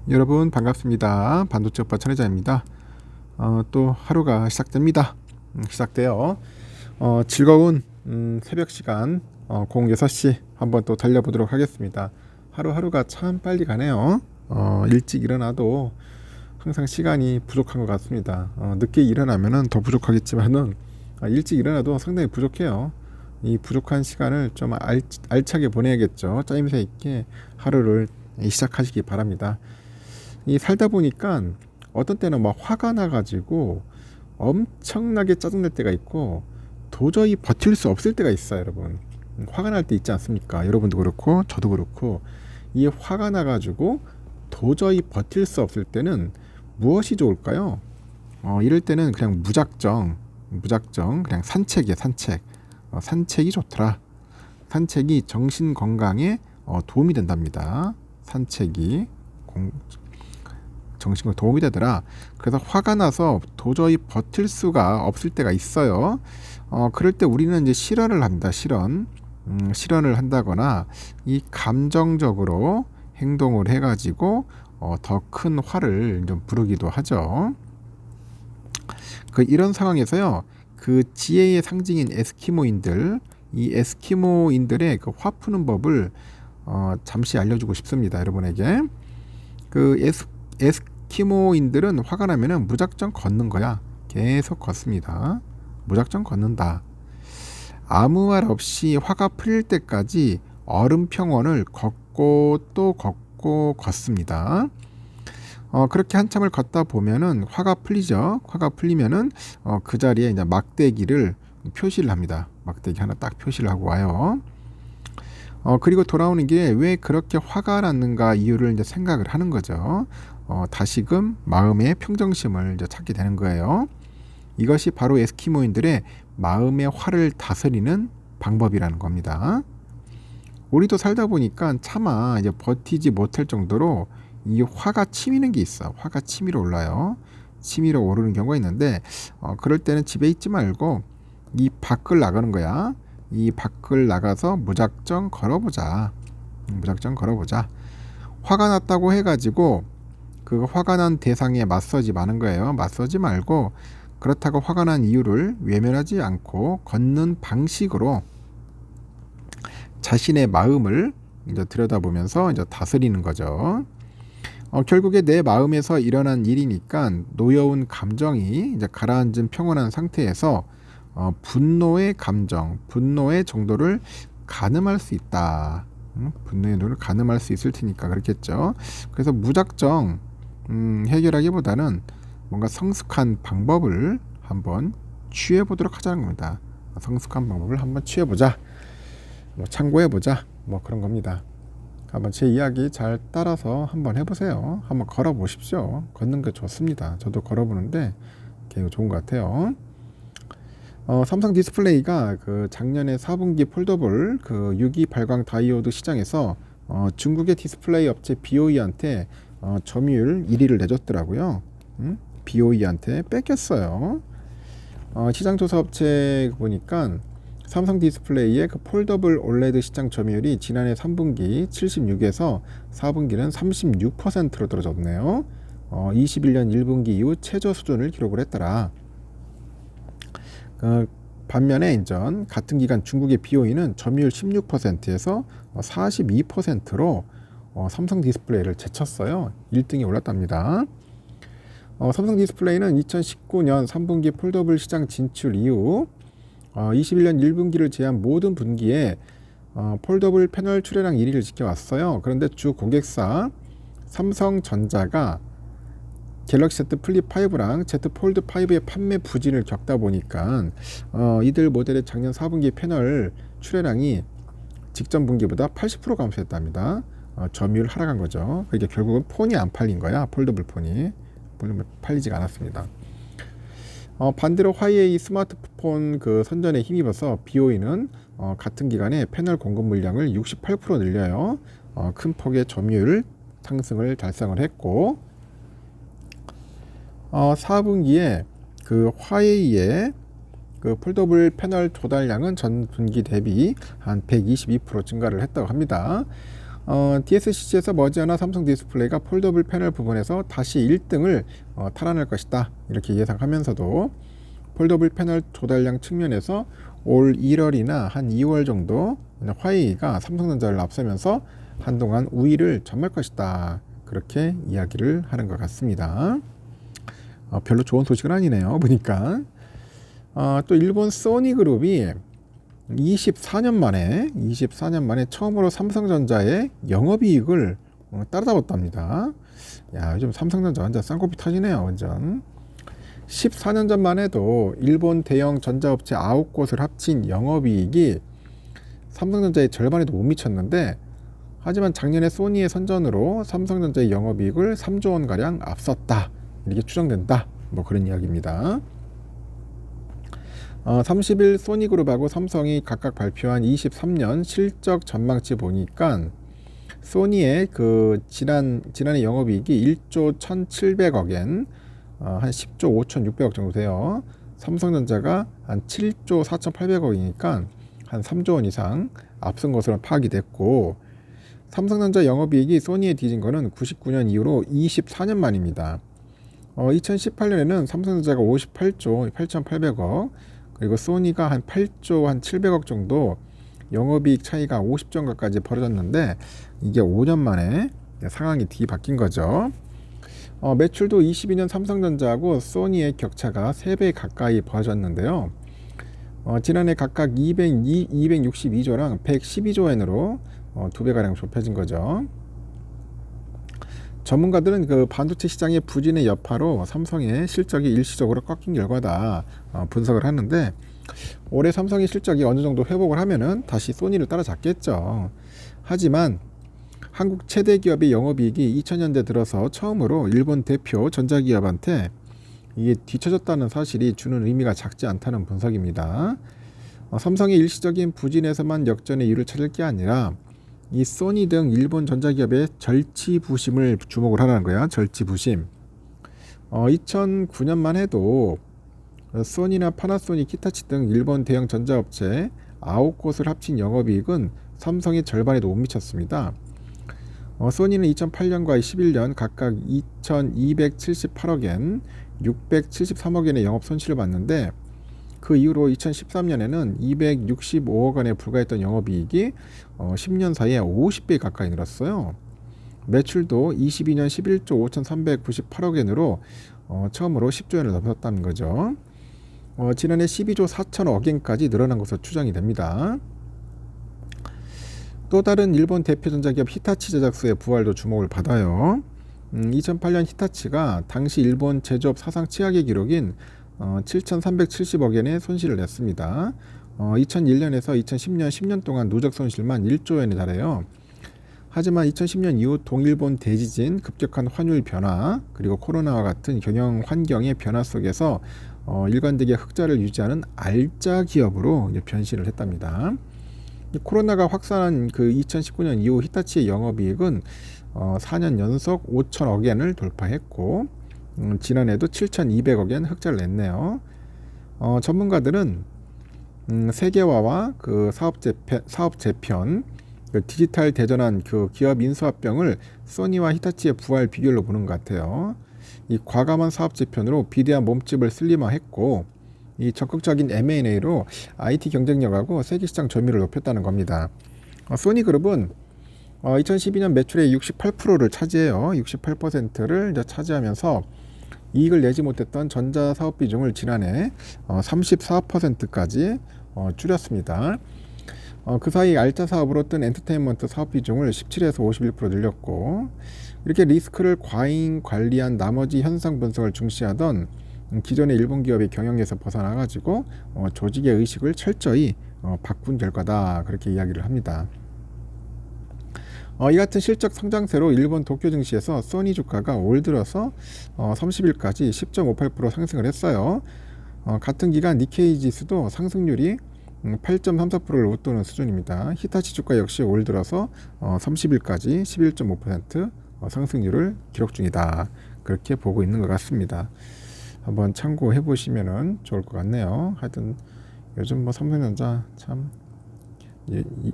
여러분 반갑습니다. 반도체 오빠 천혜자입니다. 또 하루가 시작됩니다. 시작돼요. 즐거운 새벽 시간 06시 한번 또 달려보도록 하겠습니다. 하루하루가 참 빨리 가네요. 일찍 일어나도 항상 시간이 부족한 것 같습니다. 늦게 일어나면은 더 부족하겠지만은 일찍 일어나도 상당히 부족해요. 이 부족한 시간을 좀 알차게 보내야겠죠. 짜임새 있게 하루를 시작하시기 바랍니다. 이 살다 보니까 어떤 때는 막 화가 나가지고 엄청나게 짜증날 때가 있고 도저히 버틸 수 없을 때가 있어요, 여러분. 화가 날 때 있지 않습니까? 여러분도 그렇고 저도 그렇고 이 화가 나가지고 도저히 버틸 수 없을 때는 무엇이 좋을까요? 이럴 때는 그냥 무작정 그냥 산책이에요, 산책. 산책이 좋더라. 산책이 정신 건강에 도움이 된답니다. 산책이 정신건강에 도움이 되더라. 그래서 화가 나서 도저히 버틸 수가 없을 때가 있어요. 그럴 때 우리는 이제 실언을 합니다. 실언을 한다거나 이 감정적으로 행동을 해가지고 더 큰 화를 좀 부르기도 하죠. 이런 상황에서요, 그 지혜의 상징인 에스키모인들, 이 에스키모인들의 그 화 푸는 법을 잠시 알려주고 싶습니다, 여러분에게. 에스키모인들은 화가 나면은 무작정 걷는 거야. 계속 걷습니다. 무작정 걷는다. 아무 말 없이 화가 풀릴 때까지 얼음 평원을 걷고 또 걷고 걷습니다. 그렇게 한참을 걷다 보면은 화가 풀리죠. 화가 풀리면은 그 자리에 이제 막대기를 표시를 합니다. 막대기 하나 딱 표시를 하고 와요. 그리고 돌아오는 길에 왜 그렇게 화가 났는가 이유를 이제 생각을 하는 거죠. 다시금 마음의 평정심을 이제 찾게 되는 거예요. 이것이 바로 에스키모인들의 마음의 화를 다스리는 방법이라는 겁니다. 우리도 살다 보니까 차마 이제 버티지 못할 정도로 이 화가 치미는 게 있어. 화가 치밀어 올라요. 치밀어 오르는 경우가 있는데 그럴 때는 집에 있지 말고 이 밖을 나가는 거야. 이 밖을 나가서 무작정 걸어보자. 무작정 걸어보자. 화가 났다고 해가지고 그 화가 난 대상에 맞서지 마는 거예요. 맞서지 말고 그렇다고 화가 난 이유를 외면하지 않고 걷는 방식으로 자신의 마음을 이제 들여다보면서 이제 다스리는 거죠. 결국에 내 마음에서 일어난 일이니까 놓여온 감정이 이제 가라앉은 평온한 상태에서 분노의 감정, 분노의 정도를 가늠할 수 있다. 분노의 정도를 가늠할 수 있을 테니까 그렇겠죠. 그래서 무작정 해결하기보다는 뭔가 성숙한 방법을 한번 취해 보도록 하자는 겁니다. 성숙한 방법을 한번 취해 보자. 참고해 보자. 그런 겁니다. 한번 제 이야기 잘 따라서 한번 해보세요. 한번 걸어 보십시오. 걷는 게 좋습니다. 저도 걸어보는데 되게 좋은 것 같아요. 삼성 디스플레이가 그 작년에 4분기 폴더블 그 6.2 발광 다이오드 시장에서 중국의 디스플레이 업체 BOE한테 점유율 1위를 내줬더라고요. BOE한테 뺏겼어요. 시장 조사 업체 보니까 삼성 디스플레이의 그 폴더블 올레드 시장 점유율이 지난해 3분기 76에서 4분기는 36%로 떨어졌네요. 21년 1분기 이후 최저 수준을 기록을 했더라. 반면에 인전 같은 기간 중국의 BOE는 점유율 16%에서 42%로 삼성 디스플레이를 제쳤어요. 1등에 올랐답니다. 삼성 디스플레이는 2019년 3분기 폴더블 시장 진출 이후 21년 1분기를 제한 모든 분기에 폴더블 패널 출하량 1위를 지켜왔어요. 그런데 주 고객사 삼성전자가 갤럭시 Z 플립 5랑 Z 폴드 5의 판매 부진을 겪다 보니까 이들 모델의 작년 4분기 패널 출하량이 직전 분기보다 80% 감소했답니다. 점유율 하락한 거죠. 이게 결국은 폰이 안 팔린 거야. 폴더블 폰이 팔리지가 않았습니다. 반대로 화웨이 스마트폰 그 선전에 힘입어서 BOE는 같은 기간에 패널 공급 물량을 68% 늘려요. 큰 폭의 점유율 상승을 달성을 했고 4분기에 그 화웨이의 그 폴더블 패널 조달량은 전 분기 대비 한 122% 증가를 했다고 합니다. DSCC에서 머지않아 삼성 디스플레이가 폴더블 패널 부분에서 다시 1등을 탈환할 것이다 이렇게 예상하면서도 폴더블 패널 조달량 측면에서 올 1월이나 한 2월 정도 화웨이가 삼성전자를 앞서면서 한동안 우위를 점할 것이다 그렇게 이야기를 하는 것 같습니다. 별로 좋은 소식은 아니네요 보니까. 또 일본 소니그룹이 24년 만에 처음으로 삼성전자의 영업이익을 따라잡았답니다. 야, 요즘 삼성전자 완전 쌍코피 터지네요 완전. 14년 전만 해도 일본 대형 전자업체 9곳을 합친 영업이익이 삼성전자의 절반에도 못 미쳤는데, 하지만 작년에 소니의 선전으로 삼성전자의 영업이익을 3조 원가량 앞섰다 이렇게 추정된다 뭐 그런 이야기입니다. 30일 소니그룹하고 삼성이 각각 발표한 23년 실적 전망치 보니까 소니의 그 지난해 영업이익이 1조 1,700억엔 한 10조 5,600억 정도 돼요. 삼성전자가 한 7조 4,800억이니까 한 3조 원 이상 앞선 것으로 파악이 됐고, 삼성전자 영업이익이 소니에 뒤진 거는 99년 이후로 24년 만입니다. 2018년에는 삼성전자가 58조 8,800억, 그리고 소니가 한 8조 한 700억 정도 영업이익 차이가 50조 원가까지 벌어졌는데, 이게 5년 만에 상황이 뒤바뀐 거죠. 매출도 22년 삼성전자하고 소니의 격차가 3배 가까이 벌어졌는데요. 지난해 각각 262조랑 112조엔으로 2배가량 좁혀진 거죠. 전문가들은 그 반도체 시장의 부진의 여파로 삼성의 실적이 일시적으로 꺾인 결과다 분석을 하는데, 올해 삼성의 실적이 어느 정도 회복을 하면은 다시 소니를 따라잡겠죠. 하지만 한국 최대 기업의 영업이익이 2000년대 들어서 처음으로 일본 대표 전자기업한테 이게 뒤처졌다는 사실이 주는 의미가 작지 않다는 분석입니다. 삼성의 일시적인 부진에서만 역전의 이유를 찾을 게 아니라 이 소니 등 일본 전자기업의 절치부심을 주목을 하라는 거야. 절치부심. 2009년만 해도 소니나 파나소닉, 히타치 등 일본 대형 전자업체 9곳을 합친 영업이익은 삼성의 절반에도 못 미쳤습니다. 소니는 2008년과 11년 각각 2,278억엔, 673억엔의 영업 손실을 봤는데, 그 이후로 2013년에는 265억 원에 불과했던 영업이익이 10년 사이에 50배 가까이 늘었어요. 매출도 22년 11조 5,398억엔으로 처음으로 10조엔을 넘었다는 거죠. 지난해 12조 4천억엔까지 늘어난 것으로 추정이 됩니다. 또 다른 일본 대표 전자기업 히타치 제작소의 부활도 주목을 받아요. 2008년 히타치가 당시 일본 제조업 사상 최악의 기록인 7,370억엔의 손실을 냈습니다. 2001년에서 2010년 10년 동안 누적 손실만 1조엔에 달해요. 하지만 2010년 이후 동일본 대지진, 급격한 환율 변화, 그리고 코로나와 같은 경영 환경의 변화 속에서 일관되게 흑자를 유지하는 알짜 기업으로 변신을 했답니다. 코로나가 확산한 그 2019년 이후 히타치의 영업이익은 4년 연속 5천억엔을 돌파했고, 지난해도 7,200억엔 흑자를 냈네요. 전문가들은 세계화와 그 사업 재편, 그 디지털 대전환 그 기업 인수합병을 소니와 히타치의 부활 비결로 보는 것 같아요. 이 과감한 사업 재편으로 비대한 몸집을 슬림화했고, 이 적극적인 M&A로 IT 경쟁력하고 세계시장 점유율을 높였다는 겁니다. 소니그룹은 2012년 매출의 68%를 차지해요. 68%를 차지하면서 이익을 내지 못했던 전자 사업 비중을 지난해 34%까지 줄였습니다. 그 사이 알짜 사업으로 뜬 엔터테인먼트 사업 비중을 17에서 51% 늘렸고, 이렇게 리스크를 과잉 관리한 나머지 현상 분석을 중시하던 기존의 일본 기업의 경영에서 벗어나가지고 조직의 의식을 철저히 바꾼 결과다 그렇게 이야기를 합니다. 이 같은 실적 성장세로 일본 도쿄 증시에서 소니 주가가 올 들어서 30일까지 10.58% 상승을 했어요. 같은 기간 니케이 지수도 상승률이 8.34%를 웃도는 수준입니다. 히타치 주가 역시 올 들어서 30일까지 11.5% 상승률을 기록 중이다. 그렇게 보고 있는 것 같습니다. 한번 참고해 보시면 좋을 것 같네요. 하여튼 요즘 뭐 삼성전자 참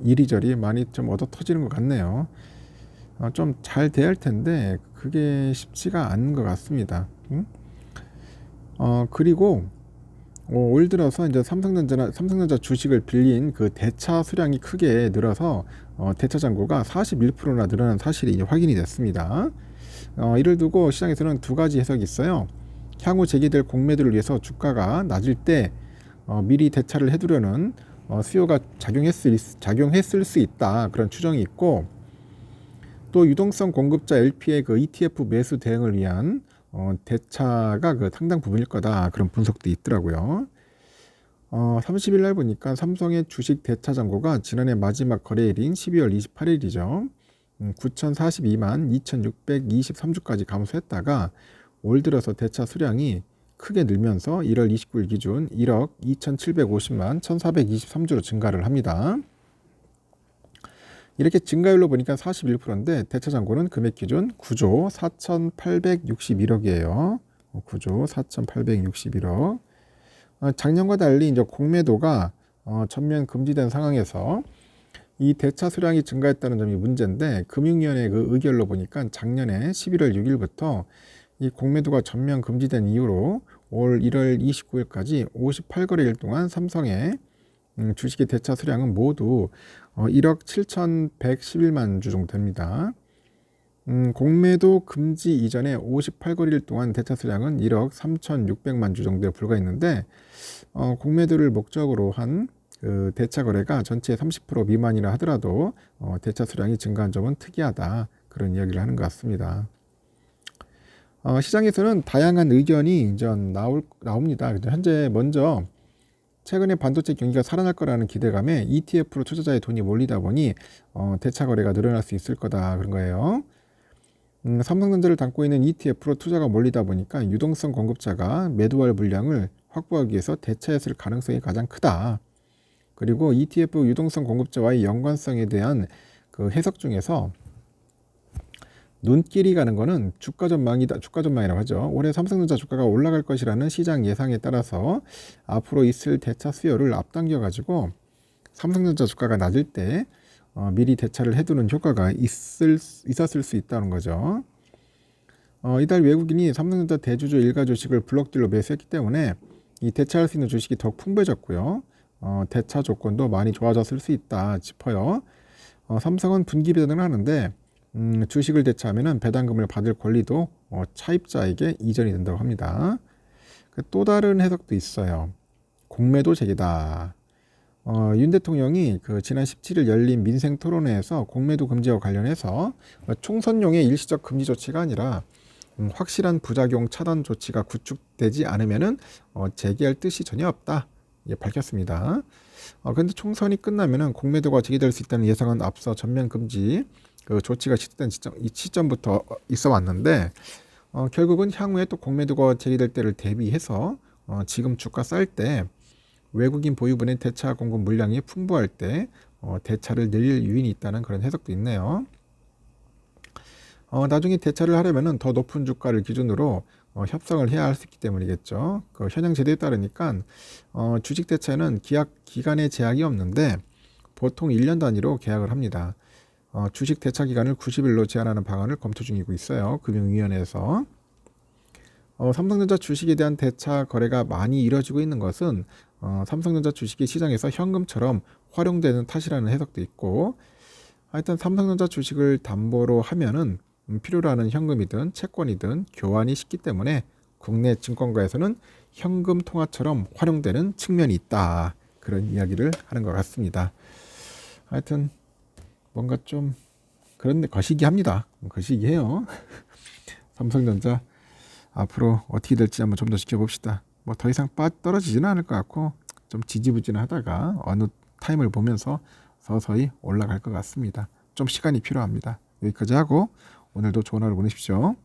이리저리 많이 좀 얻어 터지는 것 같네요. 좀 잘 돼야 할 텐데 그게 쉽지가 않은 것 같습니다. 그리고 올 들어서 이제 삼성전자 주식을 빌린 그 대차 수량이 크게 늘어서 대차 잔고가 41%나 늘어난 사실이 이제 확인이 됐습니다. 이를 두고 시장에서는 두 가지 해석이 있어요. 향후 제기될 공매도를 위해서 주가가 낮을 때 미리 대차를 해두려는 수요가 작용했을 수 있다, 그런 추정이 있고, 또 유동성 공급자 LP의 그 ETF 매수 대응을 위한 대차가 그 상당 부분일 거다, 그런 분석도 있더라고요. 30일 날 보니까 삼성의 주식 대차 잔고가 지난해 마지막 거래일인 12월 28일이죠. 9,042만 2,623주까지 감소했다가 올 들어서 대차 수량이 크게 늘면서 1월 29일 기준 1억 2,750만 1,423주로 증가를 합니다. 이렇게 증가율로 보니까 41%인데 대차 잔고는 금액 기준 9조 4,861억이에요. 9조 4,861억. 작년과 달리 이제 공매도가 전면 금지된 상황에서 이 대차 수량이 증가했다는 점이 문제인데, 금융위원회 그 의결로 보니까 작년에 11월 6일부터 이 공매도가 전면 금지된 이후로 올 1월 29일까지 58거래일 동안 삼성의 주식의 대차 수량은 모두 1억 7,111만 주 정도 됩니다. 공매도 금지 이전에 58거래일 동안 대차 수량은 1억 3,600만 주 정도에 불과했는데, 공매도를 목적으로 한 그 대차 거래가 전체의 30% 미만이라 하더라도 대차 수량이 증가한 점은 특이하다, 그런 이야기를 하는 것 같습니다. 시장에서는 다양한 의견이 이제 나옵니다. 현재 먼저 최근에 반도체 경기가 살아날 거라는 기대감에 ETF로 투자자의 돈이 몰리다 보니 대차 거래가 늘어날 수 있을 거다, 그런 거예요. 삼성전자를 담고 있는 ETF로 투자가 몰리다 보니까 유동성 공급자가 매도할 물량을 확보하기 위해서 대차했을 가능성이 가장 크다. 그리고 ETF 유동성 공급자와의 연관성에 대한 그 해석 중에서 눈길이 가는 거는 주가 전망이라고 하죠. 올해 삼성전자 주가가 올라갈 것이라는 시장 예상에 따라서 앞으로 있을 대차 수요를 앞당겨 가지고 삼성전자 주가가 낮을 때 미리 대차를 해두는 효과가 있었을 수 있다는 거죠. 이달 외국인이 삼성전자 대주주 일가 주식을 블록딜로 매수했기 때문에 이 대차할 수 있는 주식이 더 풍부해졌고요. 대차 조건도 많이 좋아졌을 수 있다 싶어요. 삼성은 분기 배당을 하는데 주식을 대차하면 배당금을 받을 권리도 차입자에게 이전이 된다고 합니다. 또 다른 해석도 있어요. 공매도 제기다. 윤 대통령이 그 지난 17일 열린 민생 토론회에서 공매도 금지와 관련해서 총선용의 일시적 금지 조치가 아니라 확실한 부작용 차단 조치가 구축되지 않으면은 재개할 뜻이 전혀 없다, 밝혔습니다. 그런데 총선이 끝나면은 공매도가 제기될 수 있다는 예상은 앞서 전면 금지 그 조치가 시작된 시점부터 있어 왔는데, 결국은 향후에 또 공매도가 제기될 때를 대비해서 지금 주가 쌀 때 외국인 보유분의 대차 공급 물량이 풍부할 때 대차를 늘릴 유인이 있다는 그런 해석도 있네요. 나중에 대차를 하려면은 더 높은 주가를 기준으로 협상을 해야 할 수 있기 때문이겠죠. 그 현행 제도에 따르니까 주식 대차는 기간에 제약이 없는데 보통 1년 단위로 계약을 합니다. 주식 대차 기간을 90일로 제한하는 방안을 검토 중이고 있어요. 금융위원회에서. 삼성전자 주식에 대한 대차 거래가 많이 이뤄지고 있는 것은 삼성전자 주식이 시장에서 현금처럼 활용되는 탓이라는 해석도 있고, 하여튼 삼성전자 주식을 담보로 하면은 필요로 하는 현금이든 채권이든 교환이 쉽기 때문에 국내 증권가에서는 현금 통화처럼 활용되는 측면이 있다, 그런 이야기를 하는 것 같습니다. 하여튼 뭔가 좀 그런데 거시기합니다. 거시기해요. 삼성전자 앞으로 어떻게 될지 한번 좀 더 지켜봅시다. 뭐 더 이상 떨어지지는 않을 것 같고 좀 지지부진하다가 어느 타임을 보면서 서서히 올라갈 것 같습니다. 좀 시간이 필요합니다. 여기까지 하고 오늘도 좋은 하루 보내십시오.